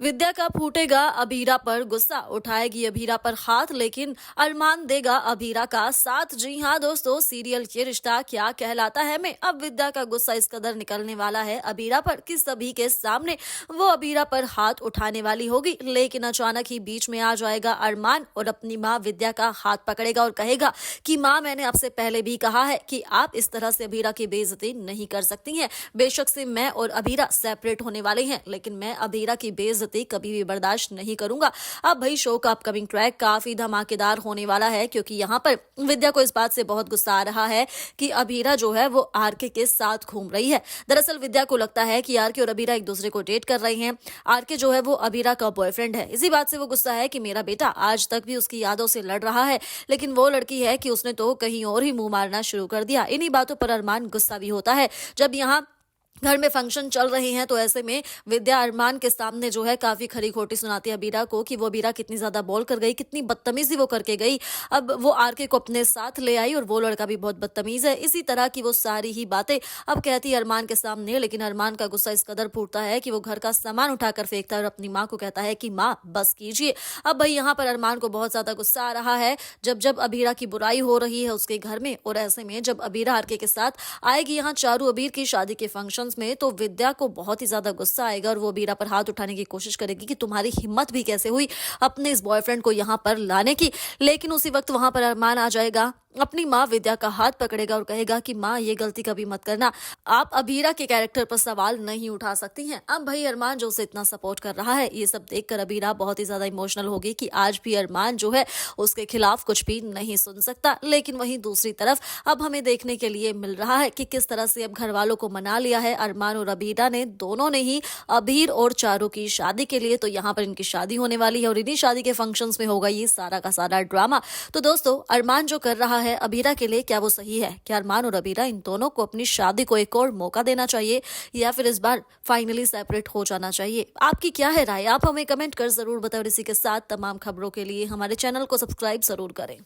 विद्या का फूटेगा अभीरा पर गुस्सा, उठाएगी अभीरा पर हाथ, लेकिन अरमान देगा अभीरा का साथ। जी हाँ दोस्तों, सीरियल ये रिश्ता क्या कहलाता है में अब विद्या का गुस्सा इस कदर निकलने वाला है अभीरा पर कि सभी के सामने वो अभीरा पर हाथ उठाने वाली होगी। लेकिन अचानक ही बीच में आ जाएगा अरमान और अपनी माँ विद्या का हाथ पकड़ेगा और कहेगा कि माँ, मैंने आपसे पहले भी कहा है कि आप इस तरह से अभीरा की बेइज्जती नहीं कर सकती हैं। बेशक से मैं और अभीरा सेपरेट होने वाले हैं, लेकिन मैं अभीरा की बेइज्जती कभी भी बर्दाश्त नहीं करूंगा। अब भाई शो का अपकमिंग ट्रैक काफी धमाकेदार होने वाला है, क्योंकि यहाँ पर विद्या को इस बात से बहुत गुस्सा आ रहा है कि अभीरा जो है वो आरके के साथ घूम रही है। दरअसल विद्या को लगता है कि आरके और अभीरा एक दूसरे को डेट कर रहे हैं। आरके जो है वो अभीरा का बॉयफ्रेंड है। इसी बात से वो गुस्सा है कि मेरा बेटा आज तक भी उसकी यादों से लड़ रहा है, लेकिन वो लड़की है कि उसने तो कहीं और ही मुंह मारना शुरू कर दिया। इन्हीं बातों पर अरमान गुस्सा भी होता है। जब यहाँ घर में फंक्शन चल रहे हैं तो ऐसे में विद्या अरमान के सामने जो है काफी खरी खोटी सुनाती है अभीरा को कि वो अभीरा कितनी ज्यादा बोल कर गई, कितनी बदतमीजी वो करके गई। अब वो आरके को अपने साथ ले आई और वो लड़का भी बहुत बदतमीज है। इसी तरह की वो सारी ही बातें अब कहती है अरमान के सामने। लेकिन अरमान का गुस्सा इस कदर फूटता है कि वो घर का सामान उठाकर फेंकता है और अपनी माँ को कहता है कि माँ बस कीजिए। अब भाई यहाँ पर अरमान को बहुत ज्यादा गुस्सा आ रहा है जब जब अभीरा की बुराई हो रही है उसके घर में। और ऐसे में जब अभीरा आरके के साथ आएगी यहाँ चारू अबीर की शादी के फंक्शन में, तो विद्या को बहुत ही ज्यादा गुस्सा आएगा और वो अभीरा पर हाथ उठाने की कोशिश करेगी कि तुम्हारी हिम्मत भी कैसे हुई अपने इस बॉयफ्रेंड को यहाँ पर लाने की। लेकिन उसी वक्त वहां पर अरमान आ जाएगा, अपनी माँ विद्या का हाथ पकड़ेगा और कहेगा कि माँ, ये गलती कभी मत करना, आप अभीरा के कैरेक्टर पर सवाल नहीं उठा सकती हैं। अब भाई अरमान जो उसे इतना सपोर्ट कर रहा है, ये सब देखकर अभीरा बहुत ही ज्यादा इमोशनल होगी कि आज भी अरमान जो है उसके खिलाफ कुछ भी नहीं सुन सकता। लेकिन वहीं दूसरी तरफ अब हमें देखने के लिए मिल रहा है कि किस तरह से अब घर वालों को मना लिया है अरमान और अभीरा ने, दोनों ने ही अभीर और चारू की शादी के लिए। तो यहाँ पर इनकी शादी होने वाली है और इन्हीं शादी के फंक्शन में होगा ये सारा का सारा ड्रामा। तो दोस्तों, अरमान जो कर रहा है अभीरा के लिए, क्या वो सही है? क्या अरमान और अभीरा इन दोनों को अपनी शादी को एक और मौका देना चाहिए या फिर इस बार फाइनली सेपरेट हो जाना चाहिए? आपकी क्या है राय? आप हमें कमेंट कर जरूर बताओ। इसी के साथ तमाम खबरों के लिए हमारे चैनल को सब्सक्राइब जरूर करें।